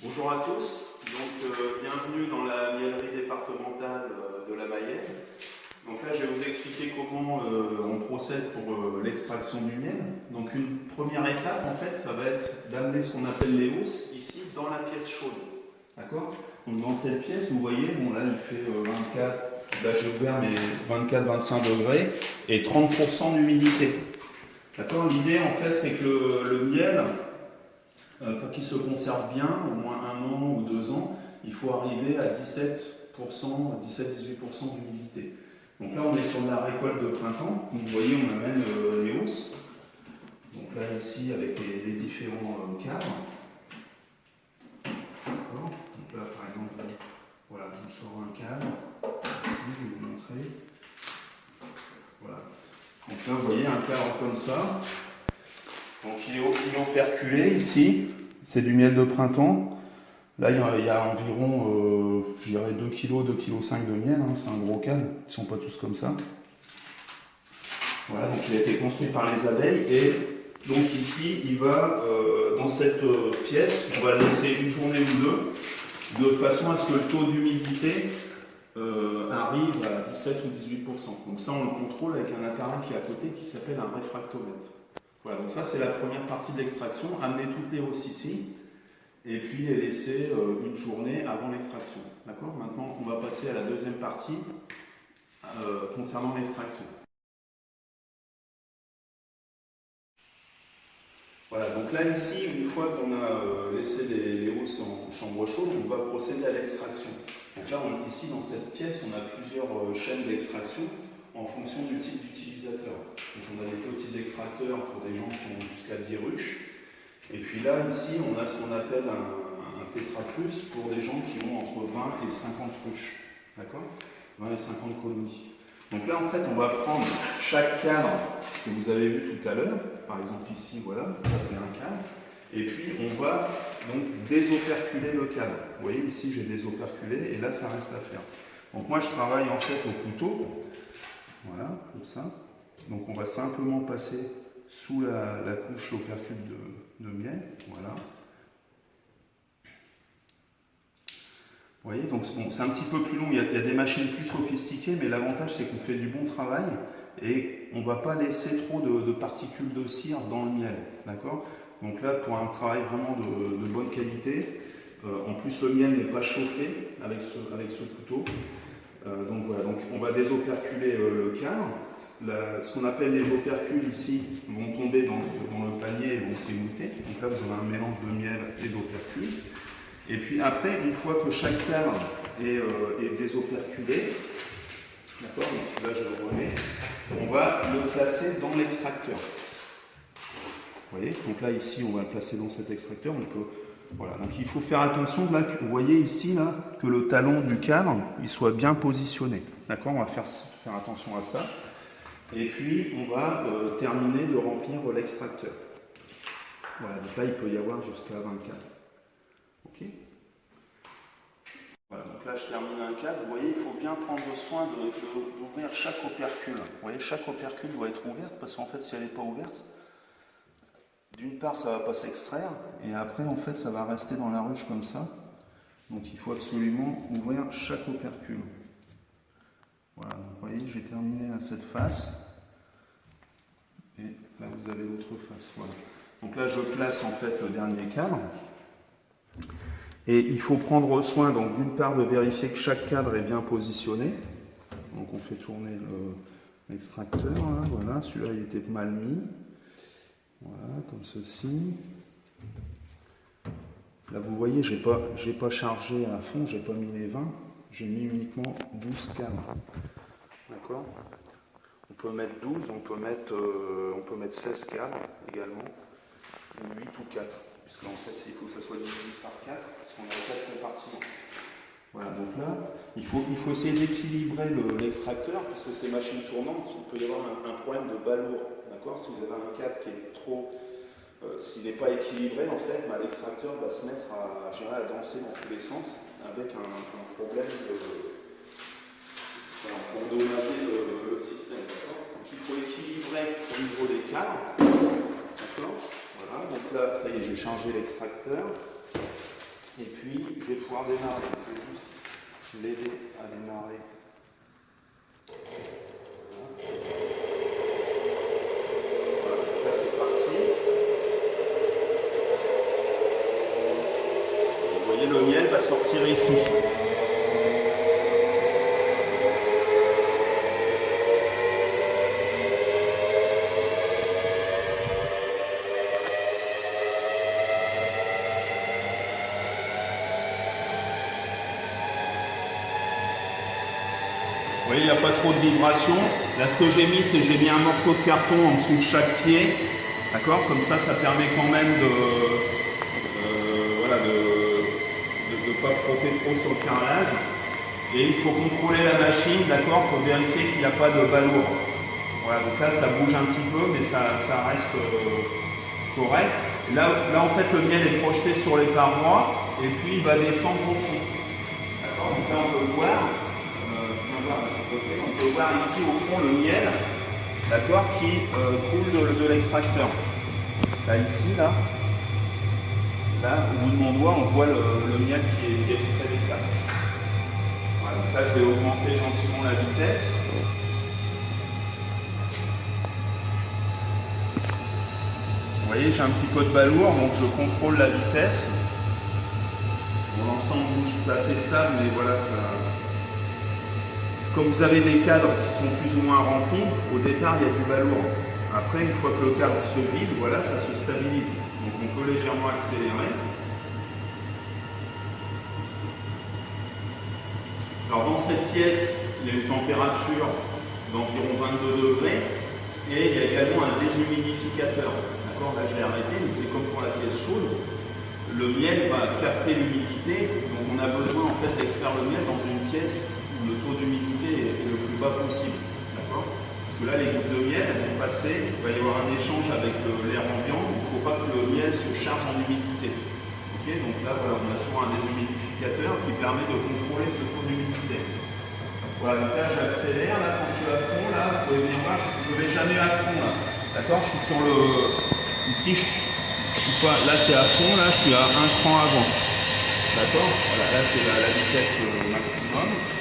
Bonjour à tous, bienvenue dans la miellerie départementale de la Mayenne. Donc là je vais vous expliquer comment on procède pour l'extraction du miel. Donc une première étape en fait ça va être d'amener ce qu'on appelle les hausses ici dans la pièce chaude. D'accord? Donc dans cette pièce vous voyez, bon là il fait 24, là j'ai ouvert mes 24-25 degrés et 30% d'humidité. D'accord? L'idée en fait c'est que le miel, pour qu'il se conserve bien, au moins 1 an ou 2 ans, il faut arriver à 17%, 17-18% d'humidité. Donc là, on est sur de la récolte de printemps. Donc vous voyez, on amène les hausses. Donc là, ici, avec les différents cadres. D'accord. Donc là, par exemple, voilà, je vous sors un cadre. Ici, je vais vous montrer. Voilà. Donc là, vous voyez un cadre comme ça. Donc il est operculé ici, c'est du miel de printemps. Là il y a environ, je dirais 2 kg, 2,5 kg de miel, hein. C'est un gros cadre, ils ne sont pas tous comme ça. Voilà, donc il a été construit par les abeilles et donc ici il va, dans cette pièce, on va le laisser une journée ou deux, de façon à ce que le taux d'humidité arrive à 17 ou 18%. Donc ça on le contrôle avec un appareil qui est à côté qui s'appelle un réfractomètre. Voilà, donc ça c'est la première partie de l'extraction, amener toutes les hausses ici, et puis les laisser une journée avant l'extraction. D'accord? Maintenant on va passer à la deuxième partie concernant l'extraction. Voilà, donc là ici, une fois qu'on a laissé les hausses en chambre chaude, on va procéder à l'extraction. Donc là, ici dans cette pièce, on a plusieurs chaînes d'extraction en fonction du type d'utilisateur. Donc on a des petits extracteurs pour des gens qui ont jusqu'à 10 ruches. Et puis là, ici, on a ce qu'on appelle un Tetra Plus pour des gens qui ont entre 20 et 50 ruches. D'accord? 20 et 50 colonies. Donc là, en fait, on va prendre chaque cadre que vous avez vu tout à l'heure. Par exemple, ici, voilà, ça c'est un cadre. Et puis, on va donc désoperculer le cadre. Vous voyez, ici, j'ai désoperculé et là, ça reste à faire. Donc moi, je travaille en fait au couteau. Voilà, comme ça. Donc on va simplement passer sous la couche l'opercule de miel. Voilà. Vous voyez, donc bon, c'est un petit peu plus long, il y a des machines plus sophistiquées, mais l'avantage c'est qu'on fait du bon travail et on ne va pas laisser trop de particules de cire dans le miel. D'accord? Donc là, pour un travail vraiment de bonne qualité, en plus le miel n'est pas chauffé avec ce couteau. Donc voilà, donc on va désoperculer le cadre. Ce qu'on appelle les opercules ici vont tomber dans le panier et vont s'émoutter. Donc là vous avez un mélange de miel et d'opercules. Et puis après, une fois que chaque cadre est désoperculé, d'accord, donc celui-là je le remets, on va le placer dans l'extracteur. Vous voyez, donc là ici on va le placer dans cet extracteur. Voilà, donc il faut faire attention, là, vous voyez ici là, que le talon du cadre il soit bien positionné. D'accord, on va faire attention à ça. Et puis on va terminer de remplir l'extracteur. Voilà, donc là il peut y avoir jusqu'à 20 cadres. Ok. Voilà, donc là je termine un cadre. Vous voyez, il faut bien prendre soin d'ouvrir chaque opercule. Vous voyez, chaque opercule doit être ouverte parce qu'en fait si elle n'est pas ouverte, d'une part, ça ne va pas s'extraire, et après, en fait, ça va rester dans la ruche comme ça. Donc, il faut absolument ouvrir chaque opercule. Voilà, donc, vous voyez, j'ai terminé à cette face. Et là, vous avez l'autre face. Voilà. Donc là, je place en fait le dernier cadre. Et il faut prendre soin, donc, d'une part, de vérifier que chaque cadre est bien positionné. Donc, on fait tourner l'extracteur. Voilà, celui-là, il était mal mis. Voilà, comme ceci. Là, vous voyez, j'ai pas chargé à fond, j'ai pas mis les 20, j'ai mis uniquement 12 cadres. D'accord? On peut mettre 12, on peut mettre 16 cadres également, ou 8 ou 4, puisqu'en fait, il faut que ça soit divisé par 4, puisqu'on a 4 compartiments. Voilà, donc là, il faut essayer d'équilibrer l'extracteur, puisque ces machines tournantes, il peut y avoir un problème de balourd. D'accord? Si vous avez un cadre qui est trop. S'il n'est pas équilibré, en fait, l'extracteur va se mettre à danser dans tous les sens avec un problème pour endommager le système. Donc il faut équilibrer au niveau des cadres. D'accord? Voilà, donc là, ça y est, j'ai chargé l'extracteur. Et puis, je vais pouvoir démarrer. Je vais juste l'aider à démarrer. Voilà, là c'est parti. Vous voyez, le miel va sortir ici. Vous voyez, il n'y a pas trop de vibration. Là, ce que j'ai mis, c'est j'ai mis un morceau de carton en dessous de chaque pied. D'accord? Comme ça permet quand même de pas frotter trop sur le carrelage. Et il faut contrôler la machine, d'accord, pour vérifier qu'il n'y a pas de balourd. Voilà, donc là, ça bouge un petit peu, mais ça reste correct. Là, en fait, le miel est projeté sur les parois, et puis il va descendre au fond. D'accord? Donc là, on peut voir. On peut voir ici au fond le miel, d'accord, qui coule de l'extracteur. Là, ici, là, au bout de mon doigt, on voit le miel qui est extrait des plaques. Voilà, donc là, je vais augmenter gentiment la vitesse. Vous voyez, j'ai un petit peu de balourd, donc je contrôle la vitesse. Bon, l'ensemble bouge, c'est assez stable, mais voilà, ça. Comme vous avez des cadres qui sont plus ou moins remplis, au départ il y a du balourd. Après, une fois que le cadre se vide, voilà, ça se stabilise. Donc on peut légèrement accélérer. Alors dans cette pièce, il y a une température d'environ 22 degrés et il y a également un déshumidificateur. D'accord, là je l'ai arrêté, mais c'est comme pour la pièce chaude. Le miel va capter l'humidité, donc on a besoin en fait d'extraire le miel dans une pièce où le taux d'humidité est le plus bas possible. D'accord? Parce que là, les gouttes de miel elles vont passer, il va y avoir un échange avec l'air ambiant, il ne faut pas que le miel se charge en humidité. Okay, donc là, voilà, on a toujours un déshumidificateur qui permet de contrôler ce taux d'humidité. Voilà, donc là, j'accélère, là, quand je suis à fond, là, vous pouvez venir voir, je ne vais jamais à fond, là. D'accord? Je suis sur le... Ici, je suis pas... Là, c'est à fond, là, je suis à un cran avant. D'accord? Voilà, là, c'est la vitesse maximum.